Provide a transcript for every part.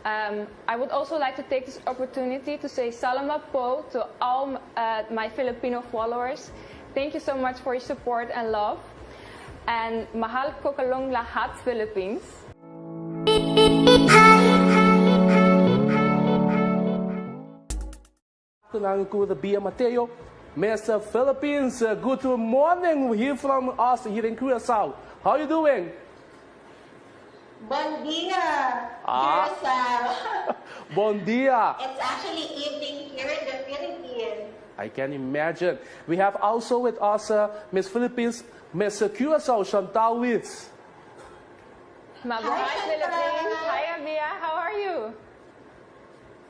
I would also like to take this opportunity to say salamat po to all my Filipino followers. Thank you so much for your support and love. And mahal ko kalong lahat Philippines. Rabiya Mateo, Mr. Philippines, good morning here from us here in Curaçao. How are you doing? Bon dia, Curaçao. Bon dia. It's actually evening here in the Philippines. I can imagine. We have also with us Miss Philippines, Miss Curaçao, Chantal Wiertz. Mabuhay Philippines. Hi, Rabiya. How are you?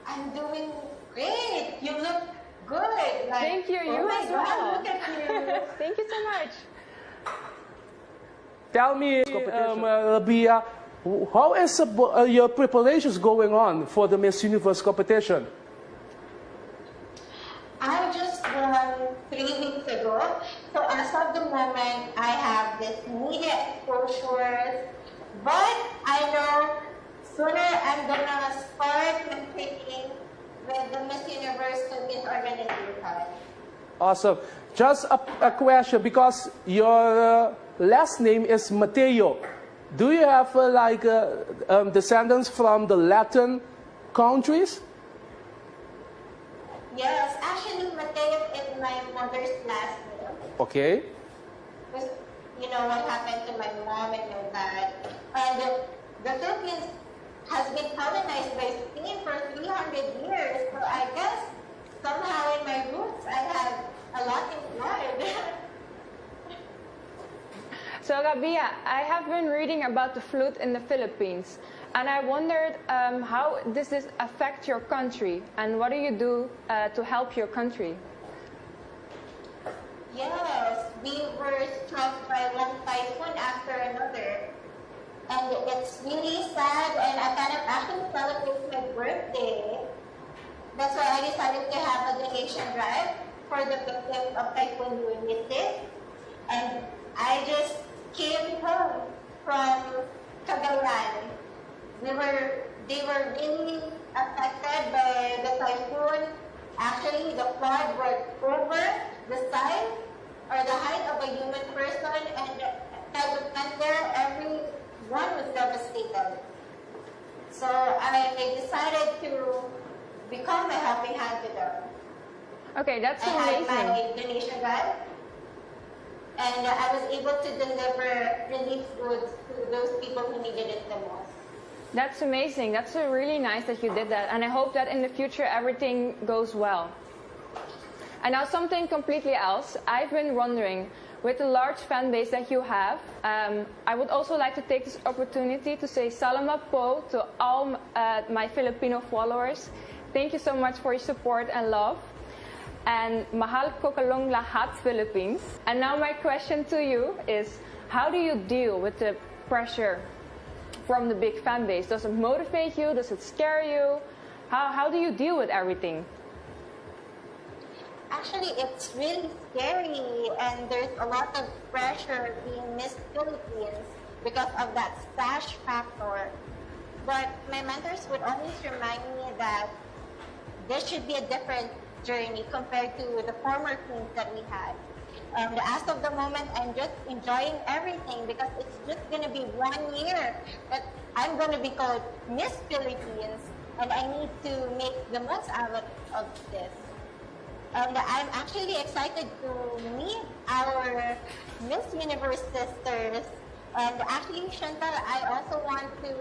I'm doing great. You look good. Thank you. You as well. Look at you. Thank you so much. Tell me, Rabiya, how is your preparations going on for the Miss Universe competition? I just won 3 weeks ago. So as of the moment, I have this media exposure. But I know sooner I'm gonna start competing with the Miss Universe Philippines organization. Awesome. Just a question, because your last name is Mateo. Do you have descendants from the Latin countries? Yes, actually Mateo is my mother's last name. Okay. Because, you know what happened to my mom and my dad. And the Philippines has been colonized by Spain for 300 years. So I guess somehow in my roots I have a Latin blood. So Rabiya, I have been reading about the flute in the Philippines, and I wondered how does this affect your country, and what do you do to help your country? Yes, we were struck by one typhoon after another. And it's really sad, and I kind of actually celebrate my birthday. That's why I decided to have a donation drive for the victims of Typhoon Wiertz. And I just came home from Cagayan. They were really affected by the typhoon. Actually, the flood was over the size or the height of a human person, and as we went there, everyone was devastated. So I decided to become a helping hand to them. Okay, that's I amazing. had my donation drive, and I was able to deliver relief goods to those people who needed it the most. That's amazing. That's really nice that you did that, and I hope that in the future everything goes well. And now something completely else. I've been wondering, with the large fan base that you have, I would also like to take this opportunity to say salamat po to all my Filipino followers. Thank you so much for your support and love. And mahal ko kalong lahat Philippines. And now my question to you is, how do you deal with the pressure from the big fan base? Does it motivate you? Does it scare you? How do you deal with everything? Actually, it's really scary, and there's a lot of pressure being Miss Philippines because of that sash factor. But my mentors would always remind me that there should be a different journey compared to the former queens that we had. And as of the moment, I'm just enjoying everything because it's just going to be 1 year that I'm going to be called Miss Philippines, and I need to make the most out of this. And I'm actually excited to meet our Miss Universe sisters. And actually, Chantal, I also want to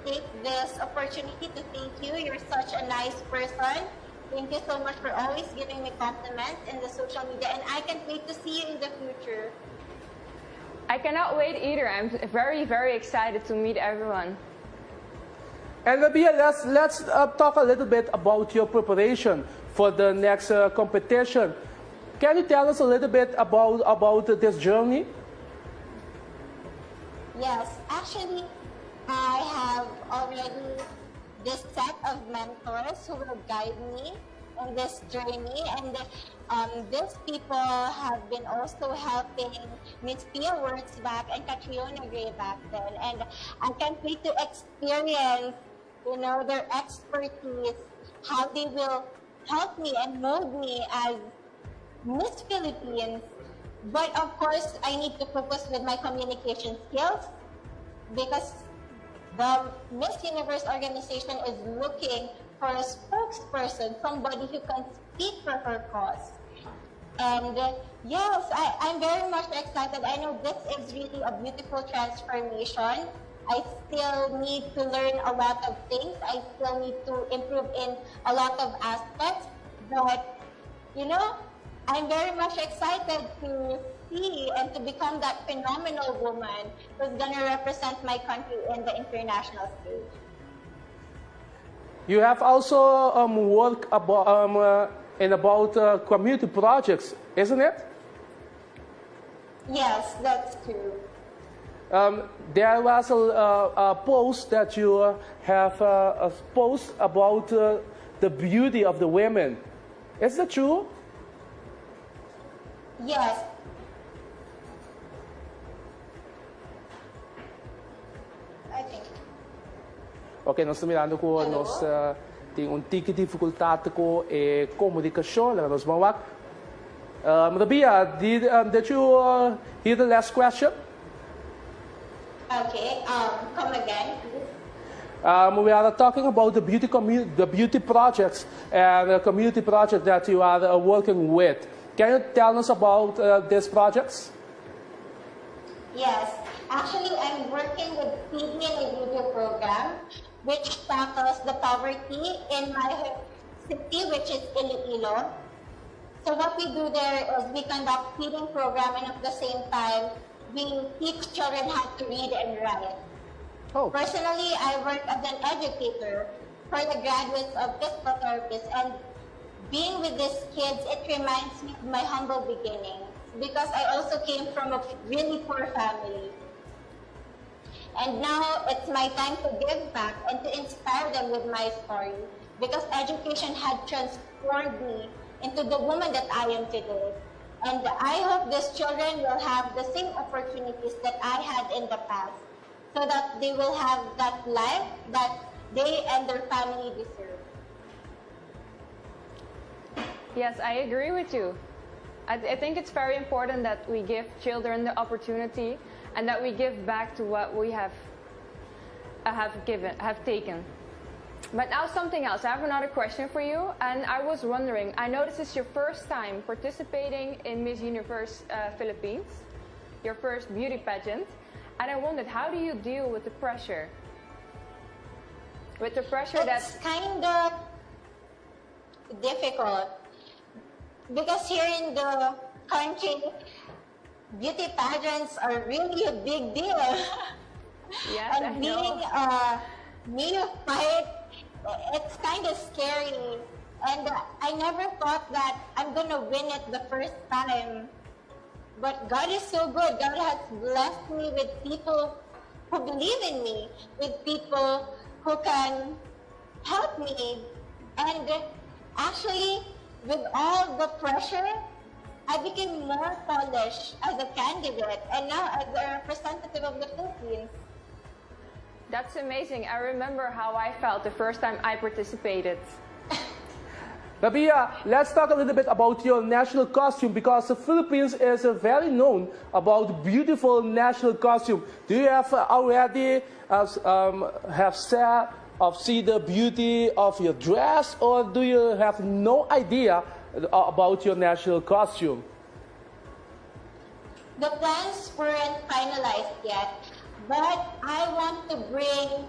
take this opportunity to thank you. You're such a nice person. Thank you so much for always giving me compliments in the social media. And I can't wait to see you in the future. I cannot wait either. I'm very, very excited to meet everyone. And Rabiya, let's talk a little bit about your preparation for the next competition. Can you tell us a little bit about this journey? Yes, actually, I have already this set of mentors who will guide me in this journey, and these people have been also helping Miss Wiertz back and Catriona Gray back then, and I can't wait to experience you know, their expertise, how they will help me and mold me as Miss Philippines. But of course, I need to focus with my communication skills because the Miss Universe organization is looking for a spokesperson, somebody who can speak for her cause. And yes, I'm very much excited. I know this is really a beautiful transformation. I still need to learn a lot of things. I still need to improve in a lot of aspects. But, you know, I'm very much excited to see and to become that phenomenal woman who's going to represent my country in the international stage. You have also worked about community projects, isn't it? Yes, that's true. There was a post that you have a post about the beauty of the women. Is that true? Yes. I think. Ok, nós estamos mirando com nós tem tique dificuldade com a comunicação, lá nós vamos lá. Rabiya, did you hear the last question? Okay. Come again, please. We are talking about the beauty projects and the community project that you are working with. Can you tell us about these projects? Yes. Actually, I'm working with Feed Me in a Beauty program, which tackles the poverty in my city, which is Iloilo. So what we do there is we conduct feeding program, and at the same time, we teach children how to read and write. Oh. Personally, I work as an educator for the graduates of physical therapists, and being with these kids, it reminds me of my humble beginnings because I also came from a really poor family. And now it's my time to give back and to inspire them with my story because education had transformed me into the woman that I am today. And I hope these children will have the same opportunities that I had in the past so that they will have that life that they and their family deserve. Yes, I agree with you. I think it's very important that we give children the opportunity and that we give back to what we have taken. But now something else. I have another question for you, and I was wondering. I know this is your first time participating in Miss Universe Philippines, your first beauty pageant, and I wondered, how do you deal with the pressure? With the pressure It's kind of difficult because here in the country, beauty pageants are really a big deal. Yes, And being a neophyte, it's kind of scary. And I never thought that I'm going to win it the first time. But God is so good. God has blessed me with people who believe in me, with people who can help me. And actually, with all the pressure, I became more polished as a candidate and now as a representative of the Philippines. That's amazing. I remember how I felt the first time I participated. Rabiya, let's talk a little bit about your national costume because the Philippines is very known about beautiful national costume. Do you have already see the beauty of your dress, or do you have no idea about your national costume? The plans weren't finalized yet, but I want to bring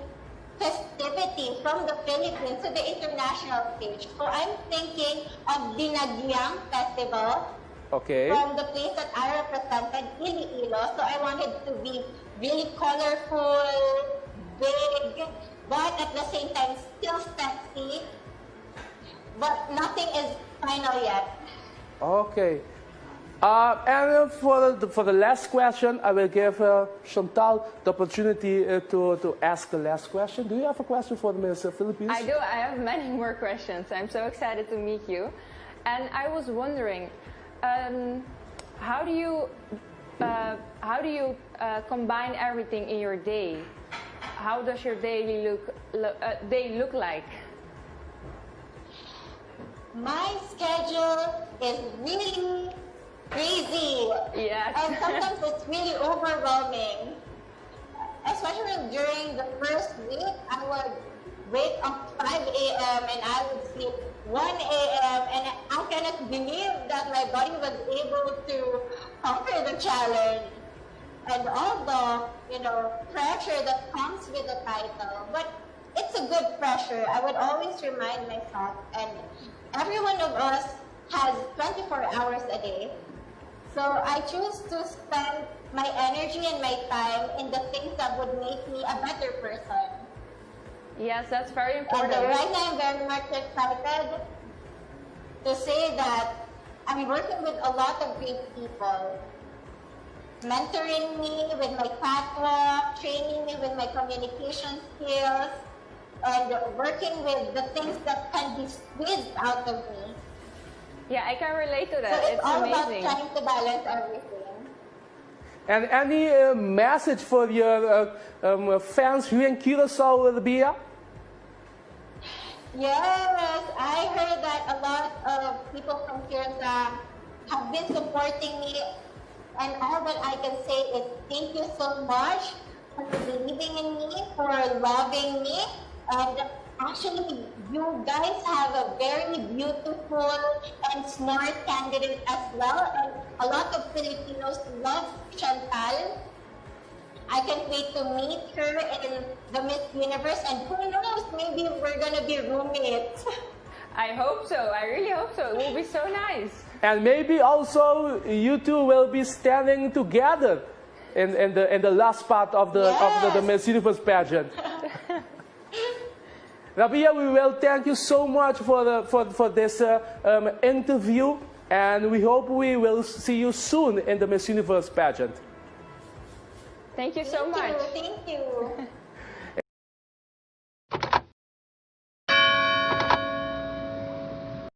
festivity from the Philippines to the international stage. So I'm thinking of Dinagyang Festival. Okay. From the place that I represented, Iloilo. So I wanted to be really colorful, big, but at the same time still sexy. But nothing is final yet. Okay. And for the last question, I will give Chantal the opportunity to ask the last question. Do you have a question for the Miss Philippines? I do. I have many more questions. I'm so excited to meet you. And I was wondering, how do you combine everything in your day? how does your day look like? My schedule is really crazy. Yes. And sometimes it's really overwhelming. Especially during the first week, I would wake up 5 a.m. and I would sleep 1 a.m. and I cannot believe that my body was able to conquer the challenge and all the pressure that comes with the title. But it's a good pressure. I would always remind myself, and every one of us has 24 hours a day. So I choose to spend my energy and my time in the things that would make me a better person. Yes, that's very important. And right now I'm very much excited to say that I'm working with a lot of great people, mentoring me with my catwalk, training me with my communication skills, and working with the things that can be squeezed out of me. Yeah, I can relate to that. So it's all amazing. about trying to balance everything. And any message for your fans here in Curaçao, Rabiya? Yes, I heard that a lot of people from Curaçao have been supporting me, and all that I can say is thank you so much for believing in me, for loving me, and actually you guys have a very beautiful and smart candidate as well, and a lot of Filipinos love Chantal. I can't wait to meet her in the Miss Universe, and who knows, maybe we're gonna be roommates. I hope so. I really hope so. It will be so nice. And maybe also you two will be standing together in the last part of the Miss Universe pageant. Rabiya, we will thank you so much for this interview, and we hope we will see you soon in the Miss Universe pageant. Thank you so much. Thank you.